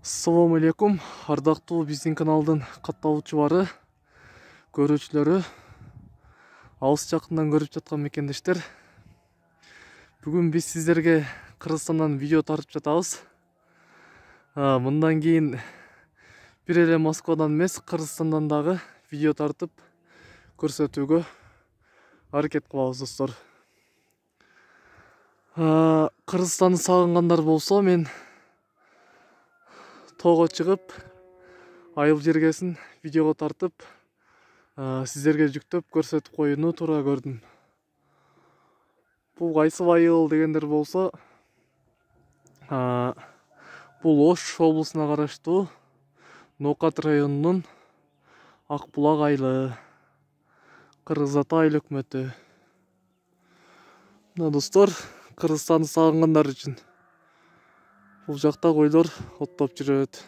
Assalamu алейкум, ардактуу биздин каналдын катталуучулары, көрүүчүлөрү, алыс жакындан көрүп жаткан мекендештер. Бүгүн биз сиздерге Кыргызстандан видео тартып жатабыз. Мындан кийин бир эле Москвадан эмес, Кыргызстандан дагы видео тартып көрсөтүүгө аракет кылабыз, достор. Кыргызстанды сагынгандар болсо, мен тоого чыгып, айыл жергесин видеого тартып, сиздерге жүктөп көрсөтүп коюуну туура көрдүм. Бул кайсы айыл дегендер болсо, бул Ош облусуна караштуу Ноокат районунун Ак булак айылы, Кыргыз Ата айыл өкмөтү. Мына достор, Кыргызстанды сагынгандар үчүн бул жакта койлор оттоп жүрөт.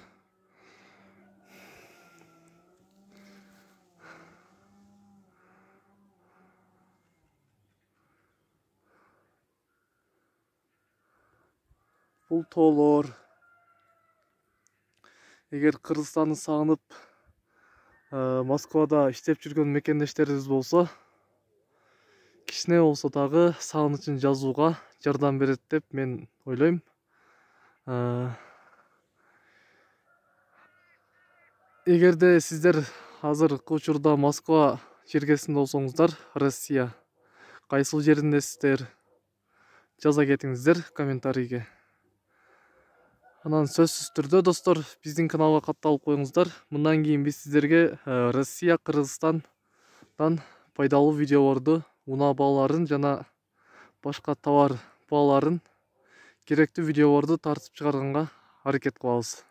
Бул тоолор. Эгер Кыргызстанды сагынып Москвада иштеп жүргөн мекендештерибиз болсо, кичине болсо дагы сагынычын жазууга жардам берет деп мен ойлойм. Эгерде сиздер азыркы учурда Москва жергесинде болсоңуздар, Россия кайсыл жериндесиздер, жаза кетиңиздер комментарийге. Анан сөзсүз түрдө, достор, биздин каналга катталып коюңуздар. Мындан кийин биз сиздерге Россия, Кыргызстандан пайдалуу видеолорду, унаа бааларын жана башка товар бааларын, керектүү видеолорду тартып чыгарганга аракет кылабыз.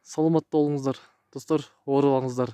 Саламатта болуңуздар, достор, оорубаңыздар.